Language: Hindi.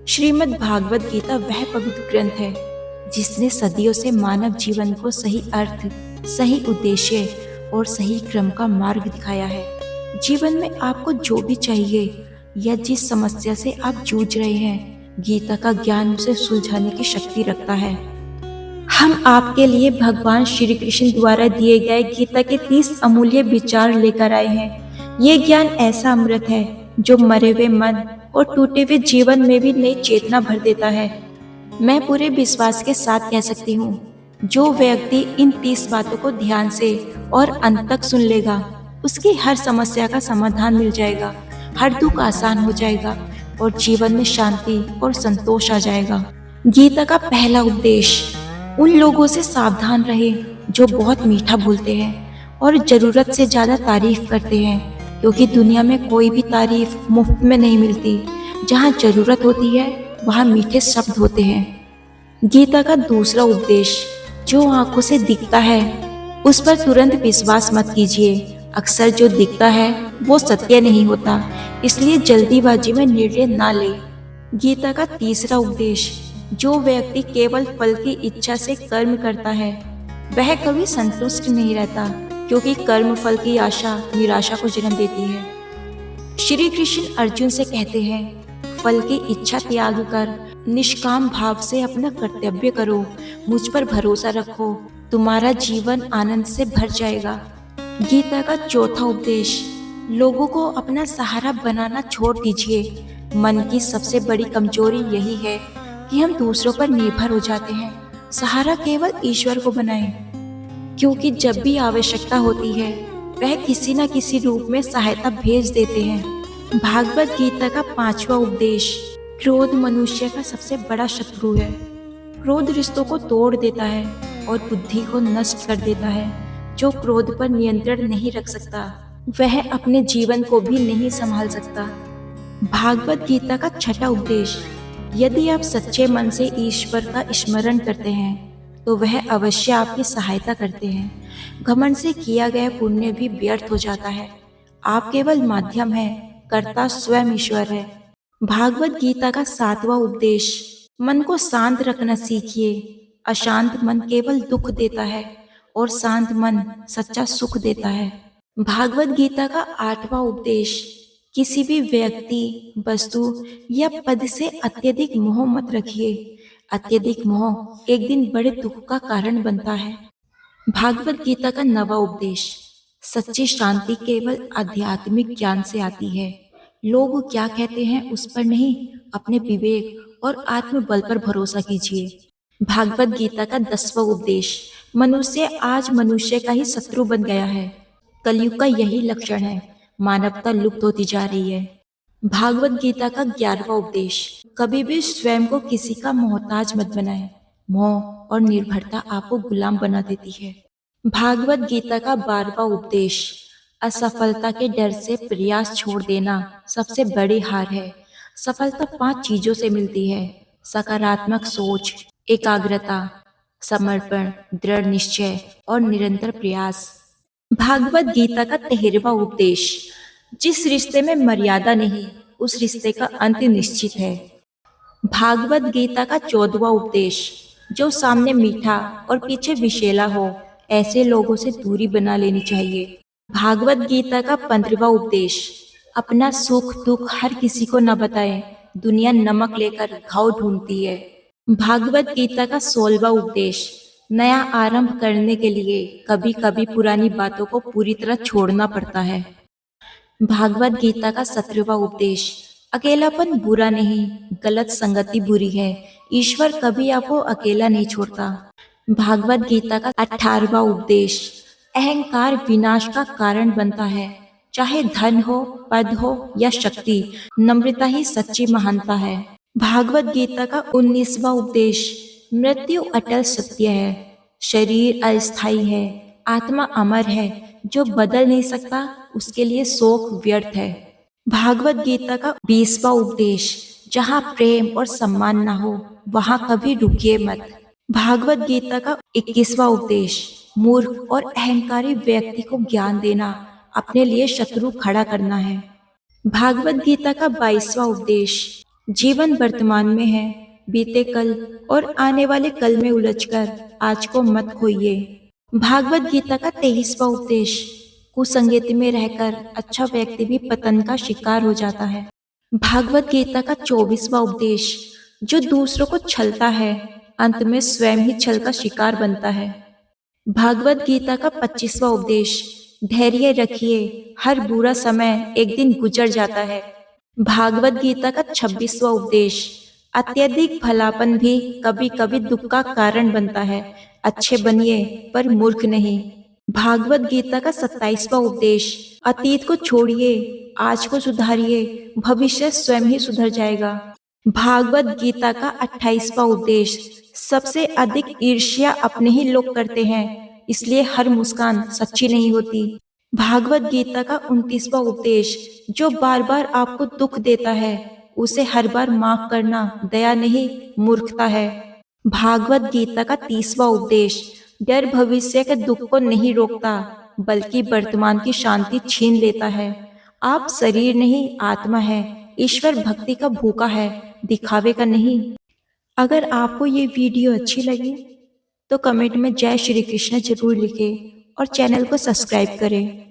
श्रीमद् भागवत गीता वह पवित्र ग्रंथ है जिसने सदियों से मानव जीवन को सही अर्थ, सही उद्देश्य और सही क्रम का मार्ग दिखाया है। जीवन में आपको जो भी चाहिए या जिस समस्या से आप जूझ रहे हैं, गीता का ज्ञान उसे सुलझाने की शक्ति रखता है। हम आपके लिए भगवान श्री कृष्ण द्वारा दिए गए गीता के 30 अमूल्य विचार लेकर आए हैं। ये ज्ञान ऐसा अमृत है जो मरे हुए मन और टूटे हुए जीवन में भी नई चेतना भर देता है। मैं पूरे विश्वास के साथ कह सकती हूँ, जो व्यक्ति इन 30 बातों को ध्यान से और अंत तक सुन लेगा, उसकी हर समस्या का समाधान मिल जाएगा, हर दुख आसान हो जाएगा और जीवन में शांति और संतोष आ जाएगा। गीता का पहला उपदेश, उन लोगों से सावधान रहे जो बहुत मीठा बोलते हैं और जरूरत से ज्यादा तारीफ करते हैं, क्योंकि दुनिया में कोई भी तारीफ मुफ्त में नहीं मिलती। जहाँ जरूरत होती है वहाँ मीठे शब्द होते हैं। गीता का दूसरा उपदेश, जो आंखों से दिखता है उस पर तुरंत विश्वास मत कीजिए। अक्सर जो दिखता है वो सत्य नहीं होता, इसलिए जल्दीबाजी में निर्णय ना ले। गीता का तीसरा उपदेश, जो व्यक्ति केवल फल की इच्छा से कर्म करता है वह कभी संतुष्ट नहीं रहता, क्योंकि कर्म फल की आशा निराशा को जन्म देती है। श्री कृष्ण अर्जुन से कहते हैं, फल की इच्छा त्याग कर निष्काम भाव से अपना कर्तव्य करो, मुझ पर भरोसा रखो, तुम्हारा जीवन आनंद से भर जाएगा। गीता का चौथा उपदेश, लोगों को अपना सहारा बनाना छोड़ दीजिए। मन की सबसे बड़ी कमजोरी यही है कि हम दूसरों पर निर्भर हो जाते हैं। सहारा केवल ईश्वर को बनाएं, क्योंकि जब भी आवश्यकता होती है वह किसी न किसी रूप में सहायता भेज देते हैं। भागवत गीता का पांचवा उपदेश, क्रोध मनुष्य का सबसे बड़ा शत्रु है। क्रोध रिश्तों को तोड़ देता है और बुद्धि को नष्ट कर देता है। जो क्रोध पर नियंत्रण नहीं रख सकता वह अपने जीवन को भी नहीं संभाल सकता। भागवत गीता का छठा उपदेश, यदि आप सच्चे मन से ईश्वर का स्मरण करते हैं तो वह अवश्य आपकी सहायता करते हैं। घमंड से किया गया पुण्य भी व्यर्थ हो जाता है। आप केवल माध्यम हैं, कर्ता स्वयं ईश्वर है। भागवत गीता का सातवां उपदेश, मन को शांत रखना सीखिए। अशांत मन केवल दुख देता है और शांत मन सच्चा सुख देता है। भागवत गीता का आठवां उपदेश, किसी भी व्यक्ति, वस्तु या पद से अत्यधिक मोह मत रखिए। अत्यधिक मोह एक दिन बड़े दुख का कारण बनता है। भागवत गीता का नवा उपदेश, सच्ची शांति केवल आध्यात्मिक ज्ञान से आती है। लोग क्या कहते हैं उस पर नहीं, अपने विवेक और आत्मबल पर भरोसा कीजिए। भागवत गीता का 10वां उपदेश, मनुष्य आज मनुष्य का ही शत्रु बन गया है। कलयुग का यही लक्षण है, मानवता लुप्त होती जा रही है। भागवत गीता का 11वां उपदेश, कभी भी स्वयं को किसी का मोहताज मत बनाएं। मोह और निर्भरता आपको गुलाम बना देती है। भागवत गीता का 12वां उपदेश, असफलता के डर से प्रयास छोड़ देना सबसे बड़ी हार है। सफलता 5 चीजों से मिलती है, सकारात्मक सोच, एकाग्रता, समर्पण, दृढ़ निश्चय और निरंतर प्रयास। भागवत गीता का 13वां उपदेश, जिस रिश्ते में मर्यादा नहीं उस रिश्ते का अंत निश्चित है। भागवत गीता का 14वां उपदेश, जो सामने मीठा और पीछे विषैला हो ऐसे लोगों से दूरी बना लेनी चाहिए। भागवत गीता का 15वां उपदेश, अपना सुख दुख हर किसी को न बताएं, दुनिया नमक लेकर घाव ढूंढती है। भागवत गीता का 16वां उपदेश, नया आरंभ करने के लिए कभी कभी पुरानी बातों को पूरी तरह छोड़ना पड़ता है। भागवत गीता का 17वां उपदेश, अकेलापन बुरा नहीं, गलत संगति बुरी है। ईश्वर कभी आपको अकेला नहीं छोड़ता। भागवत गीता का 18वां उपदेश, अहंकार विनाश का कारण बनता है। चाहे धन हो, पद हो या शक्ति, नम्रता ही सच्ची महानता है। भागवत गीता का 19वां उपदेश, मृत्यु अटल सत्य है, शरीर अस्थायी है, आत्मा अमर है, जो बदल नहीं सकता उसके लिए शोक व्यर्थ है। भागवत गीता का 20वां उपदेश, जहाँ प्रेम और सम्मान ना हो वहाँ कभी रुकिए मत। भागवत गीता का 21वां उपदेश, मूर्ख और अहंकारी व्यक्ति को ज्ञान देना अपने लिए शत्रु खड़ा करना है। भागवत गीता का 22वां उपदेश, जीवन वर्तमान में है, बीते कल और आने वाले कल में उलझकर आज को मत खोइए। भागवत गीता का 23वां उपदेश। कुसंगति में रहकर अच्छा व्यक्ति भी पतन का शिकार हो जाता है। भागवत गीता का 24वां उपदेश। जो दूसरों को छलता है अंत में स्वयं ही छल का शिकार बनता है। भागवत गीता का 25वां उपदेश। धैर्य रखिए, हर बुरा समय एक दिन गुजर जाता है। भागवत गीता का 26वां उपदेश। अत्यधिक भलापन भी कभी कभी दुख का कारण बनता है। अच्छे बनिए पर मूर्ख नहीं। भागवत गीता का 27वां उपदेश। अतीत को छोड़िए, आज को सुधारिए, भविष्य स्वयं ही सुधर जाएगा। भागवत गीता का 28वां उपदेश। सबसे अधिक ईर्ष्या अपने ही लोग करते हैं, इसलिए हर मुस्कान सच्ची नहीं होती। भागवत गीता का 29वां उपदेश। जो बार बार आपको दुख देता है उसे हर बार माफ करना दया नहीं मूर्खता है। भागवत गीता का 30वां उपदेश। डर भविष्य के दुख को नहीं रोकता बल्कि वर्तमान की शांति छीन लेता है। आप शरीर नहीं आत्मा है, ईश्वर भक्ति का भूखा है, दिखावे का नहीं। अगर आपको ये वीडियो अच्छी लगी तो कमेंट में जय श्री कृष्ण जरूर लिखें और चैनल को सब्सक्राइब करें।